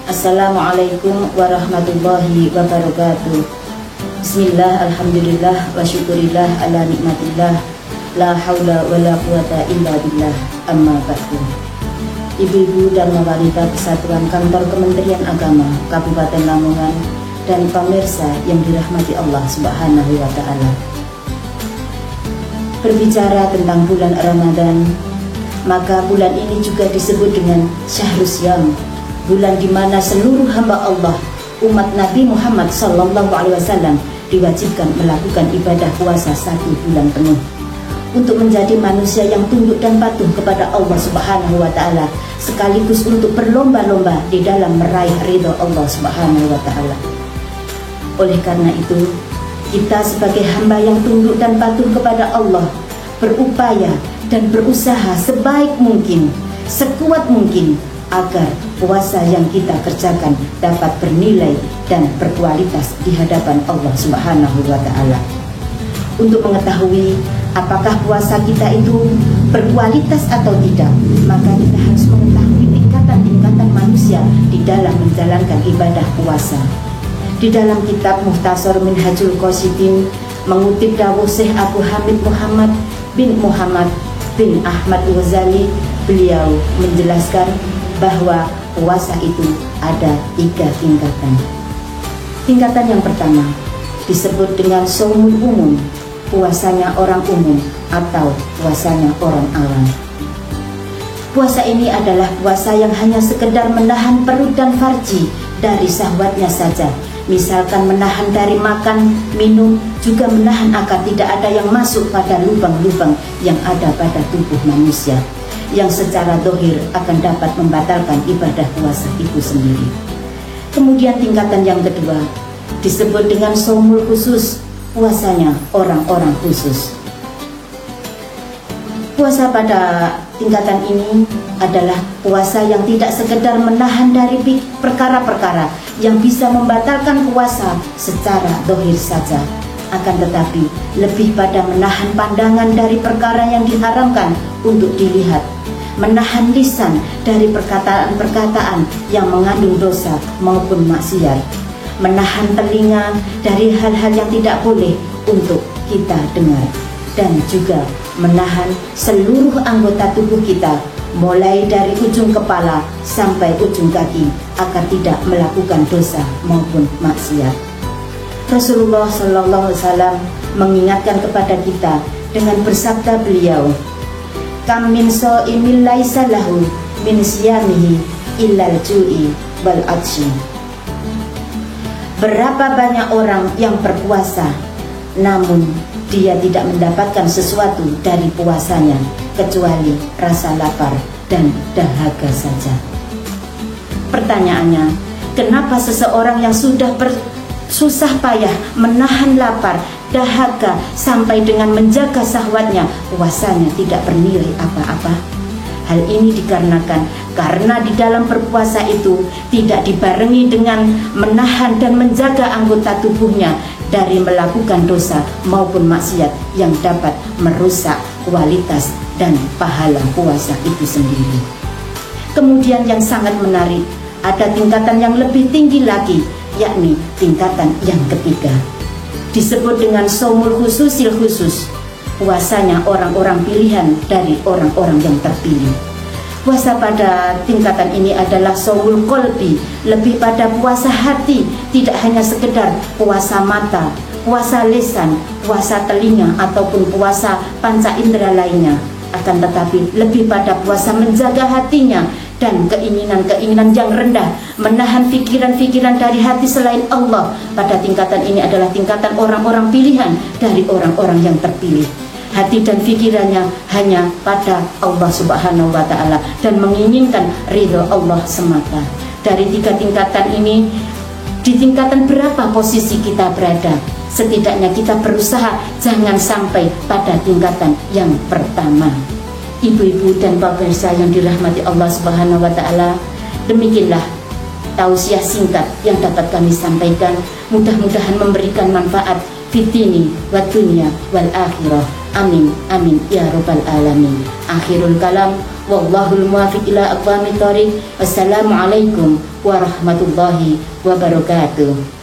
Assalamualaikum warahmatullahi wabarakatuh. Bismillah, alhamdulillah, wa syukurillah ala nikmatillah, la haula wa la quwata illa billah, amma ba'du. Ibu-ibu dan wanita Kesatuan Kantor Kementerian Agama Kabupaten Lamongan dan pemirsa yang dirahmati Allah Subhanahu wa Ta'ala. Berbicara tentang bulan Ramadan, maka bulan ini juga disebut dengan Syahrus Syam, bulan di mana seluruh hamba Allah, umat Nabi Muhammad SAW diwajibkan melakukan ibadah puasa 1 bulan penuh untuk menjadi manusia yang tunduk dan patuh kepada Allah Subhanahu wa Ta'ala, sekaligus untuk berlomba-lomba di dalam meraih ridho Allah Subhanahu wa Ta'ala. Oleh karena itu, kita sebagai hamba yang tunduk dan patuh kepada Allah berupaya dan berusaha sebaik mungkin, sekuat mungkin agar puasa yang kita kerjakan dapat bernilai dan berkualitas di hadapan Allah Subhanahu wa Ta'ala. Untuk mengetahui apakah puasa kita itu berkualitas atau tidak, maka kita harus mengetahui tingkatan-tingkatan manusia di dalam menjalankan ibadah puasa. Di dalam kitab Mukhtasar Minhajul Qasidin mengutip dawuh Syekh Abu Hamid Muhammad bin Muhammad bin Ahmad Ghazali, beliau menjelaskan bahwa puasa itu ada 3 tingkatan. Tingkatan yang pertama disebut dengan shaumul umum, puasanya orang umum atau puasanya orang awam. Puasa ini adalah puasa yang hanya sekedar menahan perut dan farji dari syahwatnya saja. Misalkan menahan dari makan, minum, juga menahan agar tidak ada yang masuk pada lubang-lubang yang ada pada tubuh manusia, yang secara dohir akan dapat membatalkan ibadah puasa itu sendiri. Kemudian tingkatan yang kedua disebut dengan shaumul khusus, puasanya orang-orang khusus. Puasa pada tingkatan ini adalah puasa yang tidak sekedar menahan dari perkara-perkara yang bisa membatalkan puasa secara dohir saja, akan tetapi lebih pada menahan pandangan dari perkara yang diharamkan untuk dilihat, menahan lisan dari perkataan-perkataan yang mengandung dosa maupun maksiat, menahan telinga dari hal-hal yang tidak boleh untuk kita dengar, dan juga menahan seluruh anggota tubuh kita mulai dari ujung kepala sampai ujung kaki agar tidak melakukan dosa maupun maksiat. Rasulullah SAW mengingatkan kepada kita dengan bersabda beliau, "Kam min shaimin laisa lahu min siyamihi illal ju'i wal atshi." Berapa banyak orang yang berpuasa namun dia tidak mendapatkan sesuatu dari puasanya kecuali rasa lapar dan dahaga saja. Pertanyaannya, kenapa seseorang yang sudah bersusah payah menahan lapar, dahaga sampai dengan menjaga syahwatnya, puasanya tidak bernilai apa-apa? Hal ini dikarenakan karena di dalam berpuasa itu tidak dibarengi dengan menahan dan menjaga anggota tubuhnya dari melakukan dosa maupun maksiat yang dapat merusak kualitas dan pahala puasa itu sendiri. Kemudian yang sangat menarik, ada tingkatan yang lebih tinggi lagi, yakni tingkatan yang ketiga. Disebut dengan shaumul khususil khusus, puasanya orang-orang pilihan dari orang-orang yang terpilih. Puasa pada tingkatan ini adalah shaumul qalbi, lebih pada puasa hati, tidak hanya sekedar puasa mata, puasa lisan, puasa telinga ataupun puasa panca indera lainnya, akan tetapi lebih pada puasa menjaga hatinya dan keinginan-keinginan yang rendah, menahan pikiran-pikiran dari hati selain Allah. Pada tingkatan ini adalah tingkatan orang-orang pilihan dari orang-orang yang terpilih. Hati dan pikirannya hanya pada Allah Subhanahu wa Ta'ala dan menginginkan ridho Allah semata. Dari 3 tingkatan ini, di tingkatan berapa posisi kita berada? Setidaknya kita berusaha jangan sampai pada tingkatan yang pertama. Ibu-ibu dan pemirsa yang dirahmati Allah Subhanahu wa Ta'ala, demikianlah tausiah singkat yang dapat kami sampaikan. Mudah-mudahan memberikan manfaat fitini wa dunya wal akhirah. Amin amin ya rabbal alamin. Akhirul kalam, wallahul muwaffiq ila aqwamit thoriq. Wassalamualaikum warahmatullahi wabarakatuh.